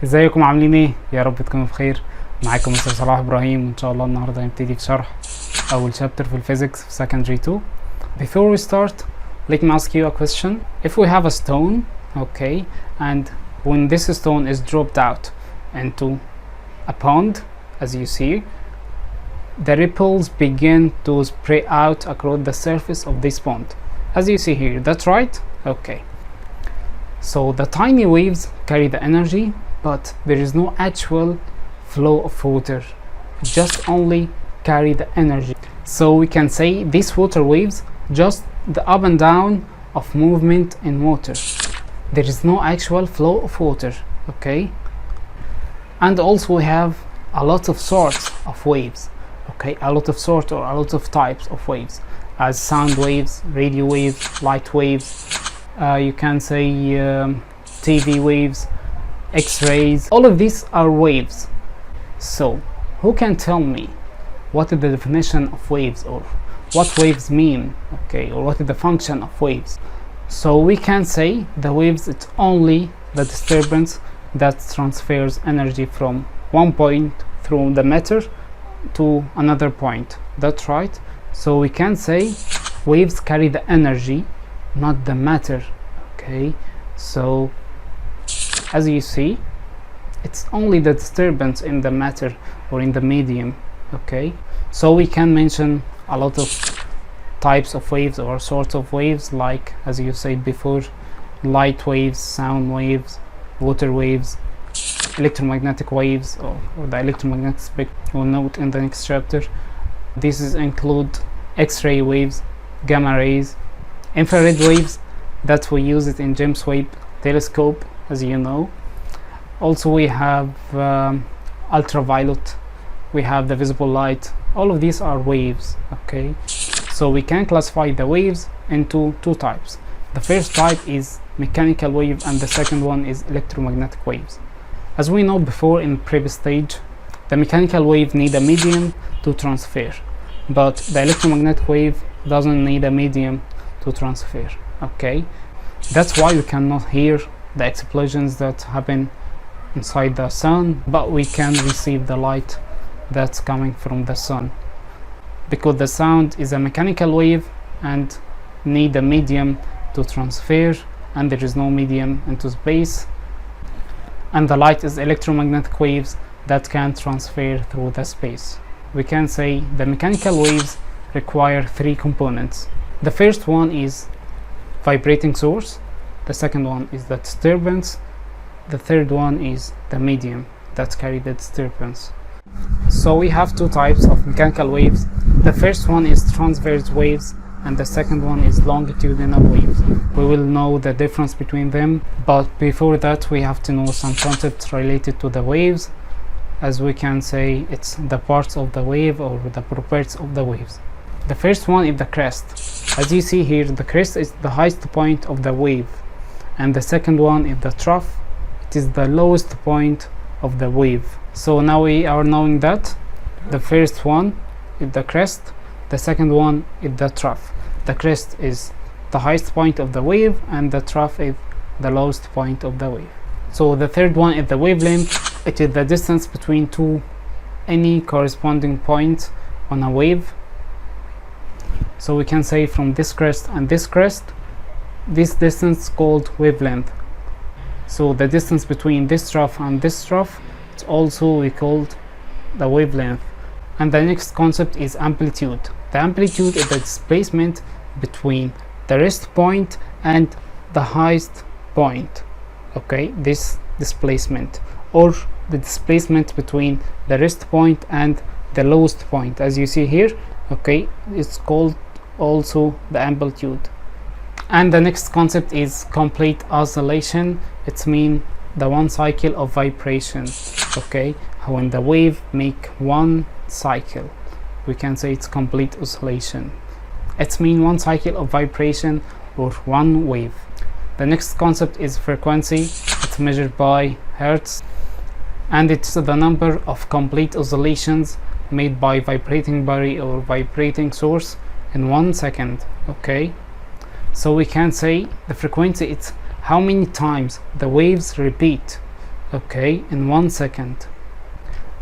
ازيكم عاملين ايه؟ يا رب تكونوا بخير. معاكم مستر صلاح ابراهيم، وان شاء الله النهارده هنبتدي في شرح اول شابتر في الفيزيكس في secondary 2. Before we start, let me ask you a question. If we have a stone, okay, and when this stone is dropped out into a pond, as you see, the ripples begin to spread out across the surface of this pond, as you see here. That's right? Okay. So the tiny waves carry the energy, but there is no actual flow of water, just only carry the energy. So we can say these water waves just the up and down of movement in water. There is no actual flow of water, okay? And also we have a lot of sorts of waves, okay? A lot of sorts or a lot of types of waves, as sound waves, radio waves, light waves, you can say TV waves, X-rays. All of these are waves. So who can tell me what is the definition of waves, or what waves mean, okay, or what is the function of waves? So we can say the waves, it's only the disturbance that transfers energy from one point through the matter to another point. That's right. So we can say waves carry the energy, not the matter, okay? So as you see, it's only the disturbance in the matter or in the medium, okay? So we can mention a lot of types of waves or sorts of waves, like as you said before, light waves, sound waves, water waves, electromagnetic waves, or the electromagnetic spectrum we'll note in the next chapter. These include X-ray waves, gamma rays, infrared waves that we use it in James Webb telescope, as you know. Also we have ultraviolet, we have the visible light. All of these are waves, okay? So we can classify the waves into two types. The first type is mechanical wave, and the second one is electromagnetic waves. As we know before in previous stage, the mechanical wave need a medium to transfer, but the electromagnetic wave doesn't need a medium to transfer, okay? That's why we cannot hear the explosions that happen inside the sun, but we can receive the light that's coming from the sun, because the sound is a mechanical wave and need a medium to transfer, and there is no medium into space. And the light is electromagnetic waves that can transfer through the space. We can say the mechanical waves require three components. The first one is vibrating source, the second one is the disturbance, the third one is the medium that carry the disturbance. So we have two types of mechanical waves. The first one is transverse waves, and the second one is longitudinal waves. We will know the difference between them, but before that we have to know some concepts related to the waves. As we can say, it's the parts of the wave or the properties of the waves. The first one is the crest. As you see here, the crest is the highest point of the wave, and the second one is the trough. It is the lowest point of the wave. So now we are knowing that the first one is the crest, the second one is the trough. The crest is the highest point of the wave, and the trough is the lowest point of the wave. So the third one is the wavelength. It is the distance between any corresponding point on a wave. So we can say from this crest and this crest, this distance called wavelength. So the distance between this trough and this trough, it's also we called the wavelength. And the next concept is amplitude. The amplitude is the displacement between the rest point and the highest point, okay? This displacement, or the displacement between the rest point and the lowest point, as you see here, okay? It's called also the amplitude. And the next concept is complete oscillation. It's mean the one cycle of vibration, okay? When the wave make one cycle, we can say it's complete oscillation. It's mean one cycle of vibration or one wave. The next concept is frequency. It's measured by hertz, and it's the number of complete oscillations made by vibrating body or vibrating source in 1 second, okay? So we can say the frequency, it's how many times the waves repeat okay, in 1 second.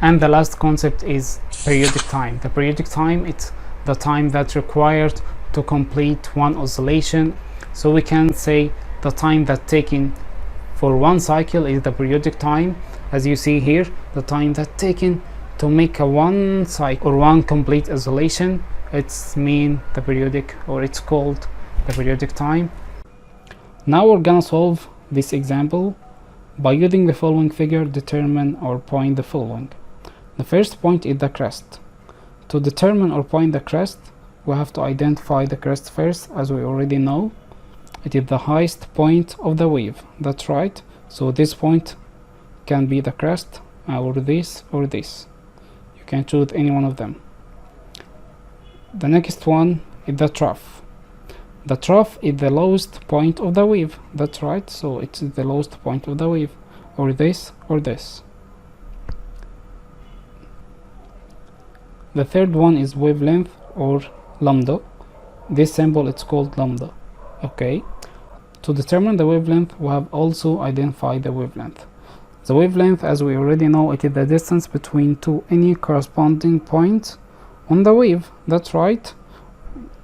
And the last concept is periodic time. The periodic time, it's the time that's required to complete one oscillation. So we can say the time that taken for one cycle is the periodic time. As you see here, the time that taken to make a one cycle or one complete oscillation, it's the periodic, or it's called the periodic time. Now we're gonna solve this example by using the following figure. Determine or point the following. The first point is the crest. To determine or point the crest, we have to identify the crest first. As we already know, it is the highest point of the wave. That's right. So this point can be the crest, or this or this. You can choose any one of them. The next one is the trough. The trough is the lowest point of the wave. That's right. So it's the lowest point of the wave, or this or this. The third one is wavelength, or lambda. This symbol, it's called lambda. Okay. To determine the wavelength, we have also identified the wavelength. The wavelength, as we already know, it is the distance between any corresponding points on the wave. That's right.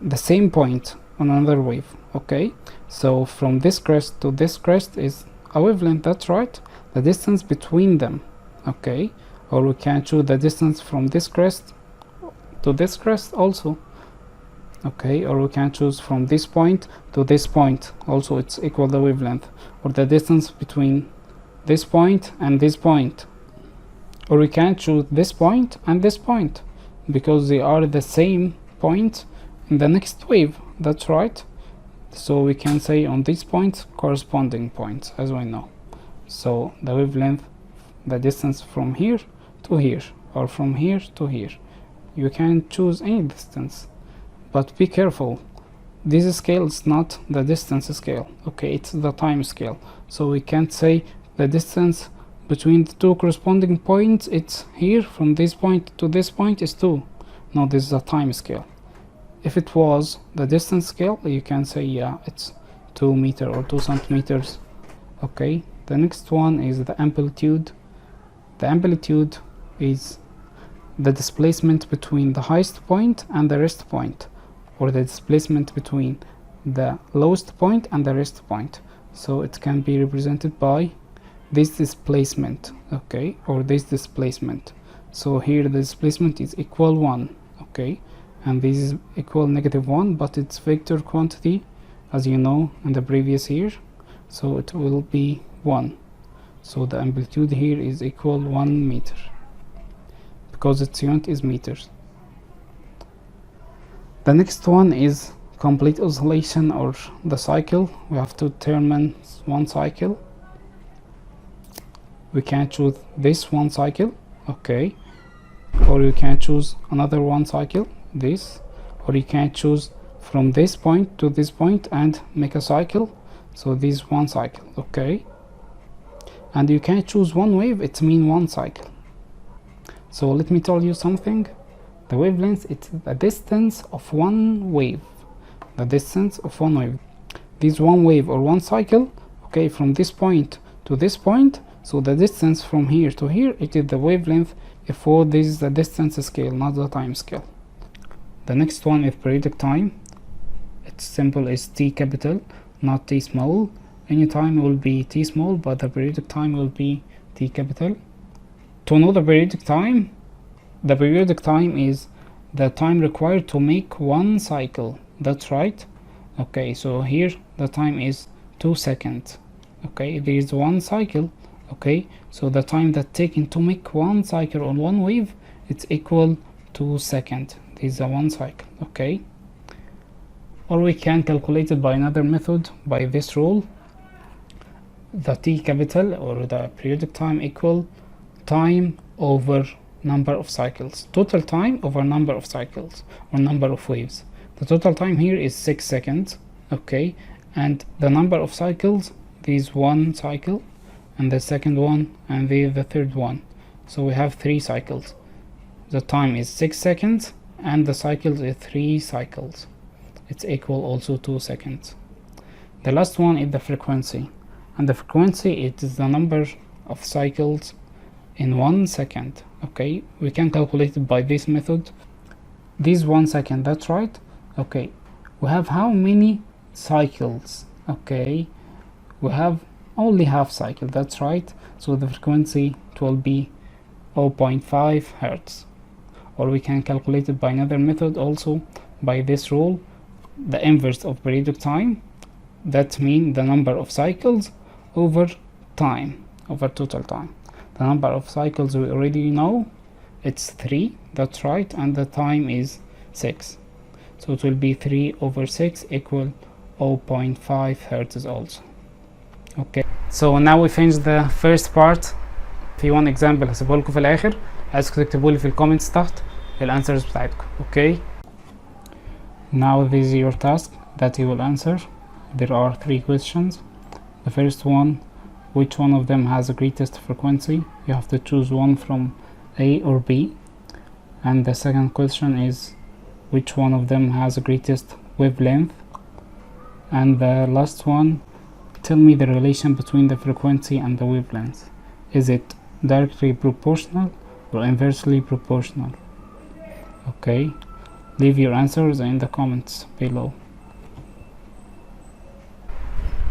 The same point on another wave. Okay. So from this crest to this crest is a wavelength. That's right. The distance between them. Okay. Or we can choose the distance from this crest to this crest also. Okay. Or we can choose from this point to this point also, it's equal the wavelength, or the distance between this point and this point. Or we can choose this point and this point, because they are the same point in the next wave. That's right. So we can say on these points corresponding points, as we know. So the wavelength, the distance from here to here, or from here to here. You can choose any distance, but be careful. This scale is not the distance scale. Okay, it's the time scale. So we can't say the distance between the two corresponding points, it's here from this point to this point is 2. No, this is a time scale. If it was the distance scale, you can say, yeah, it's 2 meters or 2 centimeters. Okay. The next one is the amplitude. The amplitude is the displacement between the highest point and the rest point, or the displacement between the lowest point and the rest point. So it can be represented by this displacement, okay, or this displacement. So here the displacement is equal 1, okay, and this is equal -1, but it's vector quantity, as you know in the previous year, so it will be 1. So the amplitude here is equal 1 meter, because its unit is meters. The next one is complete oscillation, or the cycle. We have to determine one cycle. We can choose this one cycle, okay, or you can choose another one cycle, this, or you can choose from this point to this point and make a cycle. So this one cycle, okay, and you can choose one wave, it means one cycle. So let me tell you something. The wavelength, it's the distance of one wave. The distance of one wave. This one wave or one cycle, okay, from this point to this point. So the distance from here to here, it is the wavelength. If this is the distance scale, not the time scale. The next one is periodic time. Its symbol is T capital, not T small. Any time will be T small, but the periodic time will be T capital. To know the periodic time is the time required to make one cycle. That's right. Okay, so here the time is 2 seconds. Okay, there is one cycle. Okay, so the time that taken to make one cycle on one wave, it's equal to 2 seconds. This is a one cycle. Okay, or we can calculate it by another method, by this rule. The T capital, or the periodic time, equal time over number of cycles. Total time over number of cycles, or number of waves. The total time here is 6 seconds. Okay, and the number of cycles, this one cycle, and the second one, and the third one. So we have 3 cycles. The time is 6 seconds, and the cycles is 3 cycles. It's equal also 2 seconds. The last one is the frequency, and the frequency, it is the number of cycles in 1 second. Okay, we can calculate it by this method. This 1 second, that's right. Okay, we have how many cycles? Okay, we have only half cycle, that's right. So the frequency it will be 0.5 hertz. Or we can calculate it by another method also, by this rule, the inverse of periodic time. That means the number of cycles over time, over total time. The number of cycles we already know, it's 3, that's right, and the time is 6. So it will be 3 over 6 equal 0.5 hertz also. Okay, so now we finished the first part. في one example هسيبه لكم في الآخر، عايزكم تكتبوا لي في الكومنتس تحت الانسرز بتاعتكم. Okay, now this is your task that you will answer. There are 3 questions. The first one, which one of them has the greatest frequency? You have to choose one from A or B. And the second question is, which one of them has the greatest wavelength? And the last one, tell me the relation between the frequency and the wavelength. Is it directly proportional or inversely proportional? Okay, leave your answers in the comments below.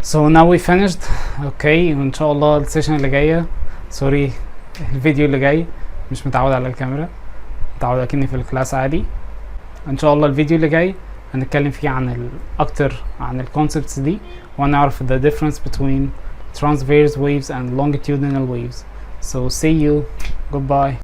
So now we finished. Okay, وان شاء الله السيشن اللي جايه، سوري الفيديو اللي جاي مش متعود على الكاميرا، متعود اكني في الكلاس عادي. ان شاء الله الفيديو اللي جاي هنتكلم فيه عن اكتر عن الكونسبتس دي، وهنعرف the difference between transverse waves and longitudinal waves. So see you, goodbye.